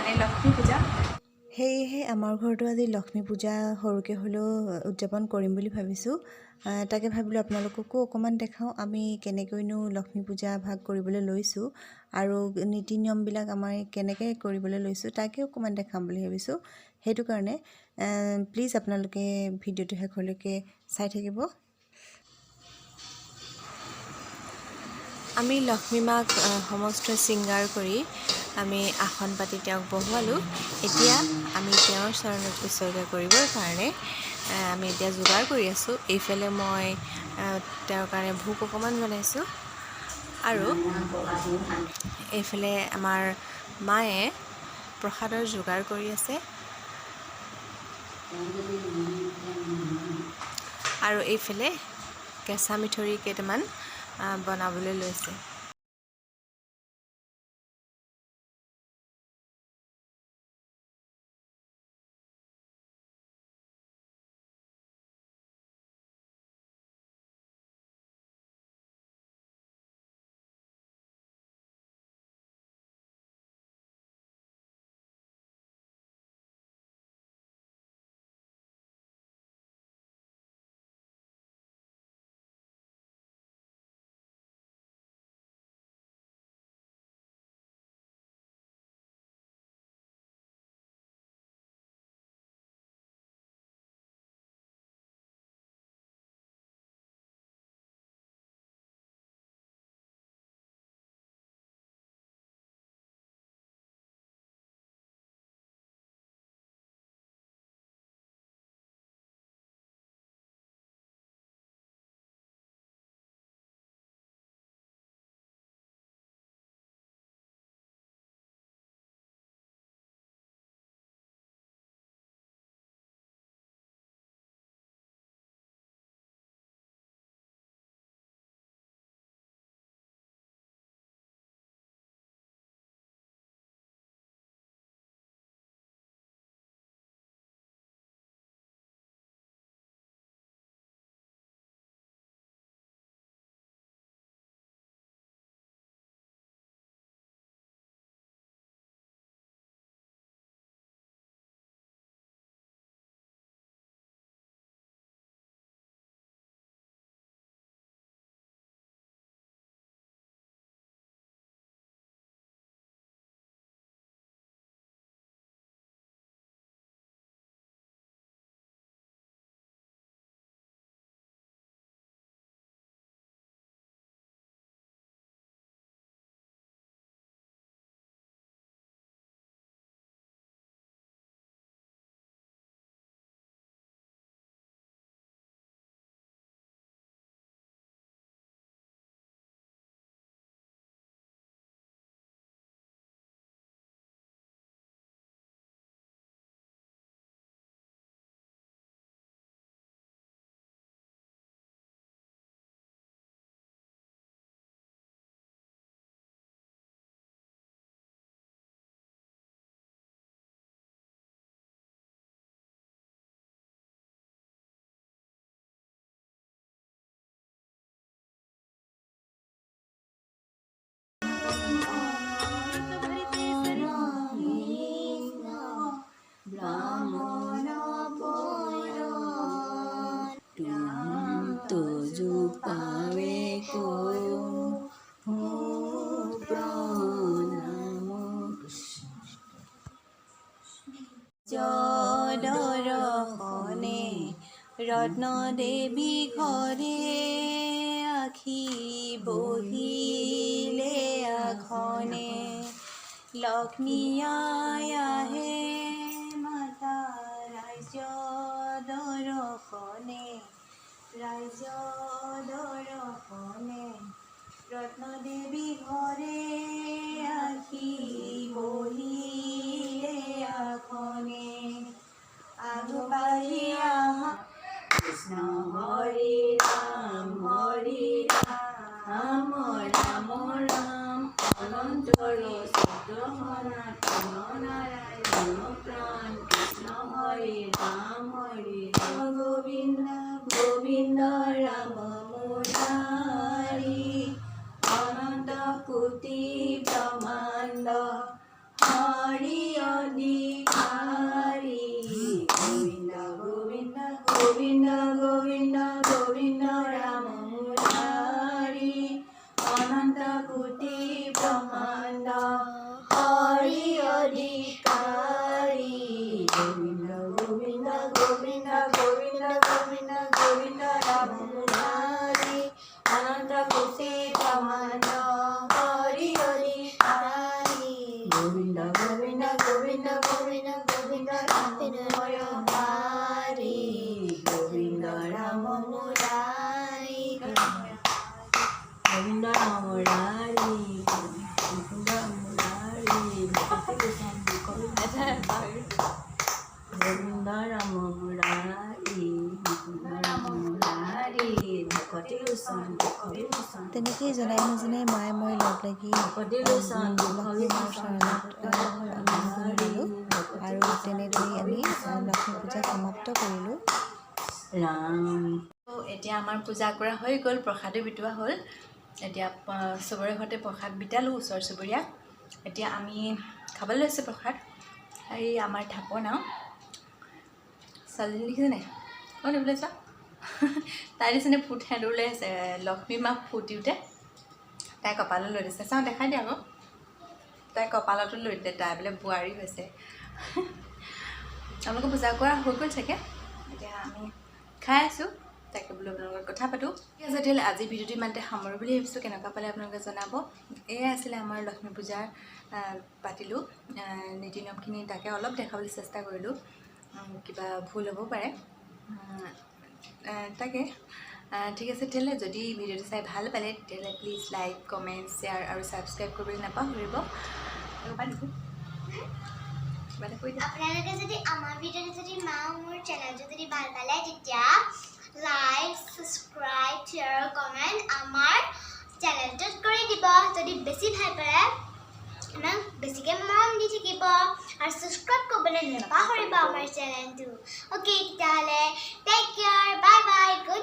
মানে লক্ষ্মী পূজা। সেয়েহে আমাৰ ঘৰতো আজি লক্ষ্মী পূজা সৰুকৈ হ'লেও উদযাপন কৰিম বুলি ভাবিছোঁ। তাকে ভাবিলোঁ আপোনালোককো অকণমান দেখাওঁ আমি কেনেকৈনো লক্ষ্মী পূজা ভাগ কৰিবলৈ লৈছোঁ আৰু নীতি নিয়মবিলাক আমাৰ কেনেকৈ কৰিবলৈ লৈছোঁ তাকে অকণমান দেখাম বুলি ভাবিছোঁ। সেইটো কাৰণে প্লিজ আপোনালোকে ভিডিঅ'টো শেষলৈকে চাই থাকিব। আমি লক্ষ্মী মাক সমস্ত শৃংগাৰ কৰি আমি আসন পাতি তেওঁক বহোৱালোঁ। এতিয়া আমি তেওঁৰ চৰণত উৎসৰ্গা কৰিবৰ কাৰণে আমি এতিয়া যোগাৰ কৰি আছোঁ। এইফালে মই তেওঁৰ কাৰণে ভোগ অকণমান বনাইছোঁ আৰু এইফালে আমাৰ মায়ে প্ৰসাদৰ যোগাৰ কৰি আছে আৰু এইফালে কেঁচা মিঠৈ কেইটামান বনাবলৈ লৈছে। দৰ্শনে ৰত্ন দেৱী ঘৰে আখি বহিলে আখনে লক্ষ্মী আই আহে মাতা ৰাজ্য দৰ্শনে ৰত্ন দেৱী ঘৰে আখি বহিলে আখনে আগবাঢ়ি আহা কৃষ্ণ হৰি ৰাম ৰাম ৰাম অনন্ত নাৰায়ণ প্ৰাণ কৃষ্ণ হৰি ৰাম গোবিন্দ গোবিন্দ ৰাম মুৰাৰী অনন্ত কোটি ব্ৰহ্মাণ্ড हरि अधिकारी गोविंद गोविंद गोविंद गोविंद गोविंद राम मुरारी अनंत कोटि ब्रह्मांड हरि अधिकारी गोविंद गोविंद गोविंद गोविंद गोविंद गोविंद राम मुरारी अनंत कोटि ब्रह्मांड हरि अधिकारी गोविंद गोविंद गोविंद गोविंद गोविंद राम मुरारी गोविंद राम मुरारी गोविंद राम मुरारी गोविंद राम मुरारी गोविंद राम मुरारी भकति लोचन তেনেকেই জনাই নজনাই মায়ে মই লগ লাগি লক্ষ্মী মাৰ চৰণত জনালোঁ আৰু তেনেদৰেই আমি লক্ষ্মী পূজা সমাপ্ত কৰিলোঁ। এতিয়া আমাৰ পূজা কৰা হৈ গ'ল, প্ৰসাদো বিতোৱা হ'ল। এতিয়া চবৰে ঘৰতে প্ৰসাদ বিতালোঁ ওচৰ চুবুৰীয়াক। এতিয়া আমি খাবলৈ লৈছোঁ প্ৰসাদ। এই আমাৰ থাপন আৰু ছোৱালীজনী দেখিছে নাই? অঁ দেখিলে চোৱা তাই নিচিনা ফুট সেন্দুৰ লৈ আছে, লক্ষ্মী মাক ফুট দিওঁতে তাই কপালত লৈ দিছে। চাওঁ দেখাই দিয়া আকৌ, তাই কপালতো লৈ দিলে, তাই বোলে বোৱাৰী হৈছে। আপোনালোকে পূজা কৰা হৈ গ'ল চাগে, এতিয়া আমি খাই আছোঁ, তাকে বোলো আপোনালোকৰ কথা পাতোঁ। ঠিক আছে তেতিয়াহ'লে আজি ভিডিঅ'টো ইমানতে সামৰোঁ বুলি ভাবিছোঁ। কেনেকুৱা পালে আপোনালোকে জনাব। এয়াই আছিলে আমাৰ লক্ষ্মী পূজাৰ পাতিলোঁ নীতি নিয়মখিনি, তাকে অলপ দেখাবলৈ চেষ্টা কৰিলোঁ, কিবা ভুল হ'ব পাৰে তাকে। ঠিক আছে তেতিয়াহ'লে যদি ভিডিঅ'টো চাই ভাল পালে তেতিয়াহ'লে প্লিজ লাইক কমেণ্ট শ্বেয়াৰ আৰু ছাবস্ক্ৰাইব কৰিবলৈ নাপাহৰিব। আপোনালোকে যদি আমাৰ ভিডিঅ'টো যদি মোৰ চেনেলটো যদি ভাল পালে তেতিয়া লাইক ছাবস্ক্ৰাইব শ্বেয়াৰ কমেণ্ট আমাৰ চেনেলটোত কৰি দিব। যদি বেছি ভাল পালে আমাক বেছিকৈ মৰম দি থাকিব আৰু ছাবস্ক্ৰাইব কৰিবলৈ নাপাহৰিব আমাৰ চেনেলটো। অ'কে তেতিয়াহ'লে take care, bye bye, good